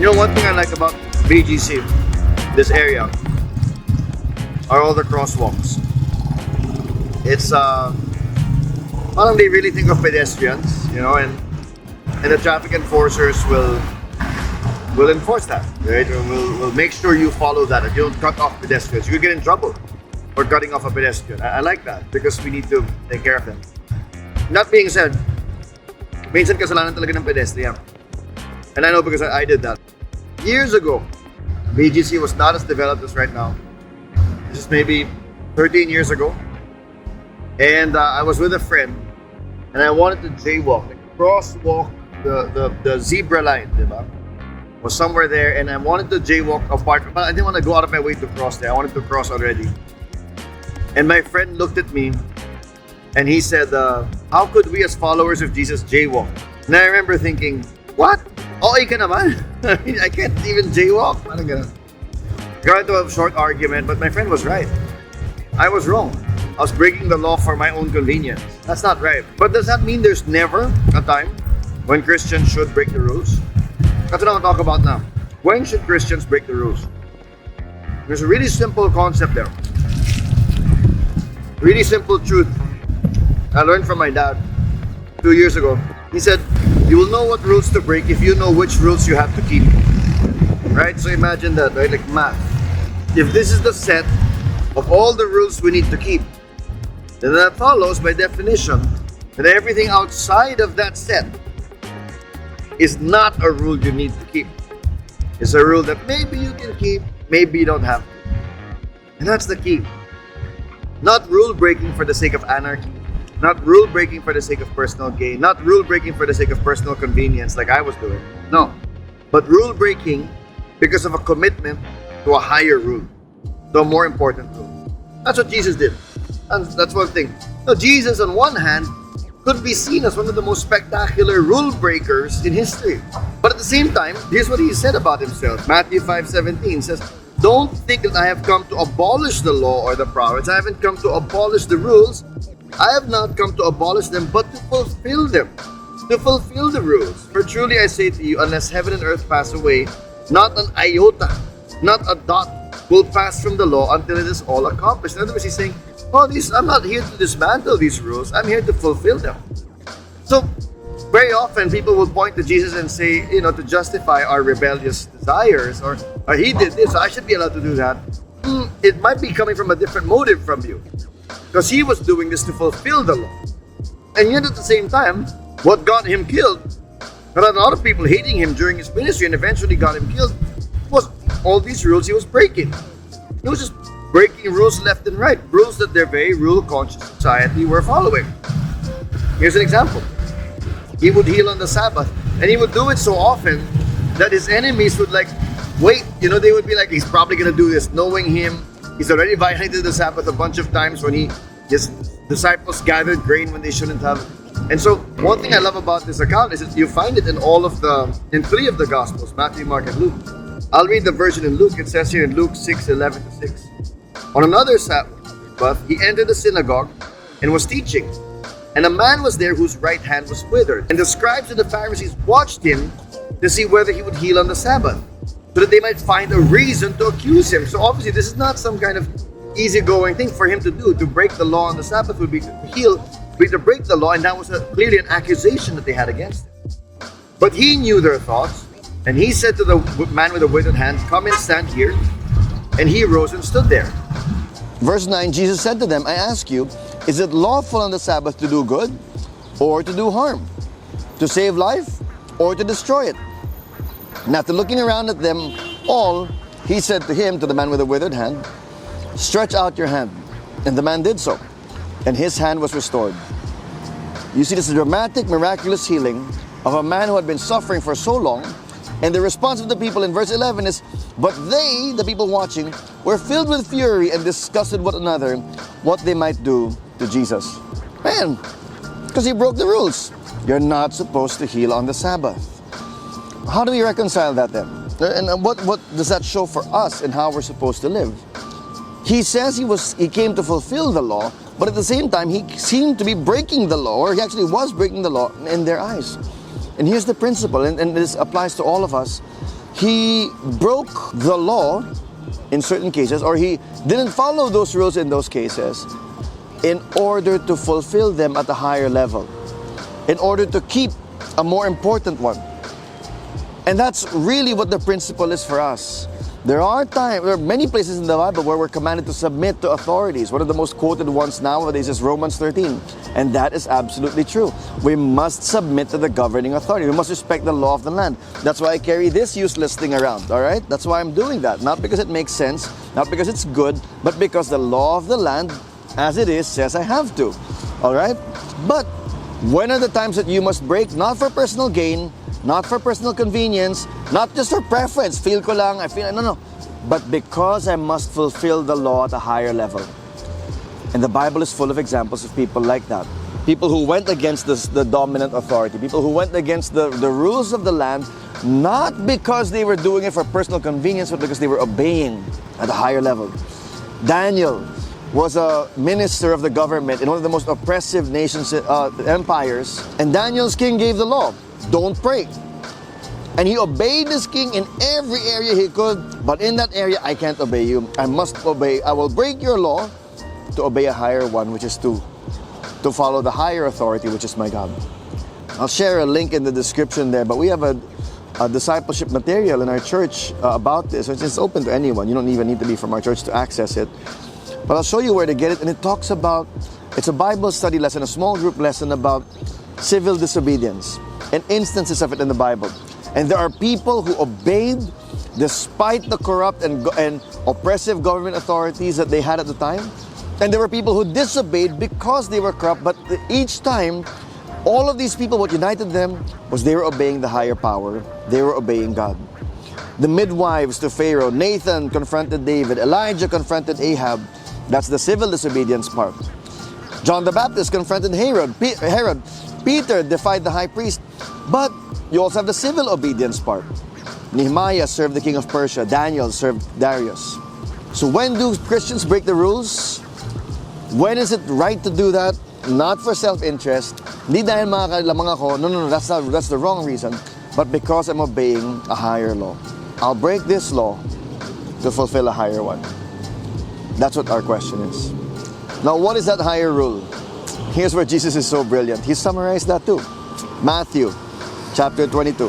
You know, one thing I like about BGC, this area, are all the crosswalks. It's parang they really think of pedestrians, you know, and the traffic enforcers will enforce that, right? Will make sure you follow that. If you don't cut off pedestrians, you could get in trouble for cutting off a pedestrian. I like that because we need to take care of them. That being said, minsan kasalanan talaga ng pedestrian. And I know because I did that. Years ago, BGC was not as developed as right now. This is maybe 13 years ago. And I was with a friend and I wanted to jaywalk, like crosswalk the zebra line, diba? Was somewhere there and I wanted to jaywalk apart, but I didn't want to go out of my way to cross there. I wanted to cross already. And my friend looked at me and he said, how could we as followers of Jesus jaywalk? And I remember thinking, what? Okay ka naman? I can't even jaywalk. Parang ganun. Got into a short argument, but my friend was right. I was wrong. I was breaking the law for my own convenience. That's not right. But does that mean there's never a time when Christians should break the rules? That's what I'm going to talk about now. When should Christians break the rules? There's a really simple concept there. Really simple truth I learned from my dad 2 years ago. He said, you will know what rules to break if you know which rules you have to keep. Right? So imagine that, right? Like math. If this is the set of all the rules we need to keep, then that follows by definition that everything outside of that set is not a rule you need to keep. It's a rule that maybe you can keep, maybe you don't have to. And that's the key. Not rule breaking for the sake of anarchy. Not rule breaking for the sake of personal gain. Not rule breaking for the sake of personal convenience like I was doing. No. But rule breaking because of a commitment to a higher rule. To a more important rule. That's what Jesus did. And that's one thing. Now, Jesus, on one hand, could be seen as one of the most spectacular rule breakers in history. But at the same time, here's what he said about himself. Matthew 5:17 says, don't think that I have come to abolish the law or the prophets. I haven't come to abolish the rules. I have not come to abolish them, but to fulfill them. To fulfill the rules. For truly I say to you, unless heaven and earth pass away, not an iota, not a dot will pass from the law until it is all accomplished. In other words, he's saying, I'm not here to dismantle these rules. I'm here to fulfill them. So, very often people will point to Jesus and say, to justify our rebellious desires, or he did this, so I should be allowed to do that. It might be coming from a different motive from you. Because he was doing this to fulfill the law. And yet at the same time, what got him killed, and a lot of people hating him during his ministry and eventually got him killed, was all these rules he was breaking. He was just breaking rules left and right. Rules that their very rule-conscious society were following. Here's an example. He would heal on the Sabbath. And he would do it so often that his enemies would wait. They would be like, he's probably going to do this. Knowing him, he's already violated the Sabbath a bunch of times when his disciples gathered grain when they shouldn't have. And so, one thing I love about this account is that you find it in in 3 of the Gospels, Matthew, Mark, and Luke. I'll read the version in Luke. It says here in Luke 6:11-6. On another Sabbath, he entered the synagogue and was teaching. And a man was there whose right hand was withered. And the scribes and the Pharisees watched him to see whether he would heal on the Sabbath, so that they might find a reason to accuse him. So obviously this is not some kind of easygoing thing for him to do. To break the law on the Sabbath would be to to break the law, and that was clearly an accusation that they had against him. But he knew their thoughts, and he said to the man with the withered hand, come and stand here. And he rose and stood there. Verse 9, Jesus said to them, I ask you, is it lawful on the Sabbath to do good or to do harm? To save life or to destroy it? And after looking around at them all, he said to him, to the man with the withered hand, stretch out your hand. And the man did so, and his hand was restored. You see, this is a dramatic, miraculous healing of a man who had been suffering for so long. And the response of the people in verse 11 is, but they, the people watching, were filled with fury and discussed with one another what they might do to Jesus. Man, because he broke the rules. You're not supposed to heal on the Sabbath. How do we reconcile that then? And what does that show for us in how we're supposed to live? He says he came to fulfill the law, but at the same time, he seemed to be breaking the law, or he actually was breaking the law in their eyes. And here's the principle, and this applies to all of us. he broke the law in certain cases, or he didn't follow those rules in those cases in order to fulfill them at a higher level, in order to keep a more important one. And that's really what the principle is for us. There are many places in the Bible where we're commanded to submit to authorities. One of the most quoted ones nowadays is Romans 13. And that is absolutely true. We must submit to the governing authority. We must respect the law of the land. That's why I carry this useless thing around, all right? That's why I'm doing that. Not because it makes sense, not because it's good, but because the law of the land, as it is, says I have to, all right? But when are the times that you must break? Not for personal gain, not for personal convenience, not just for preference, feel ko lang, no. But because I must fulfill the law at a higher level. And the Bible is full of examples of people like that. People who went against the dominant authority, people who went against the rules of the land, not because they were doing it for personal convenience, but because they were obeying at a higher level. Daniel was a minister of the government in one of the most oppressive nations, empires, and Daniel's king gave the law. Don't pray. And he obeyed his king in every area he could, but in that area, I can't obey you. I must obey. I will break your law to obey a higher one, which is to follow the higher authority, which is my God. I'll share a link in the description there, but we have a discipleship material in our church about this, which is open to anyone. You don't even need to be from our church to access it. But I'll show you where to get it, and it talks about, it's a Bible study lesson, a small group lesson about civil disobedience and instances of it in the Bible. And there are people who obeyed despite the corrupt and oppressive government authorities that they had at the time. And there were people who disobeyed because they were corrupt, but each time, all of these people, what united them was they were obeying the higher power. They were obeying God. The midwives to Pharaoh, Nathan confronted David, Elijah confronted Ahab. That's the civil disobedience part. John the Baptist confronted Herod. Peter defied the high priest. But you also have the civil obedience part. Nehemiah served the king of Persia. Daniel served Darius. So when do Christians break the rules? When is it right to do that? Not for self-interest. Hindi dahil makakalamang ako. No, that's the wrong reason. But because I'm obeying a higher law. I'll break this law to fulfill a higher one. That's what our question is. Now, what is that higher rule? Here's where Jesus is so brilliant. He summarized that too. Matthew chapter 22,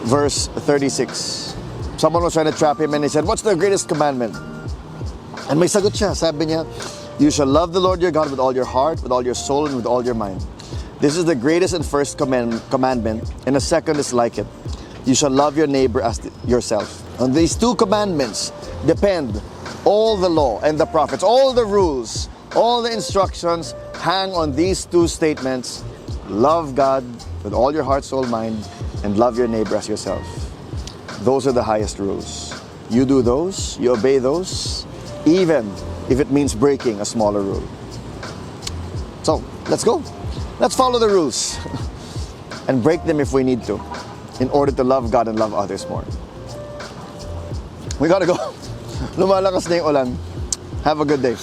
verse 36. Someone was trying to trap him and he said, what's the greatest commandment? And may sagot siya. Sabi niya, you shall love the Lord your God with all your heart, with all your soul, and with all your mind. This is the greatest and first commandment, and the second is like it. You shall love your neighbor as yourself. On these two commandments depend all the law and the prophets, all the rules, all the instructions hang on these two statements. Love God with all your heart, soul, mind, and love your neighbor as yourself. Those are the highest rules. You do those, you obey those, even if it means breaking a smaller rule. So, let's go. Let's follow the rules and break them if we need to in order to love God and love others more. We gotta go. Lumalakas na yung ulan. Have a good day.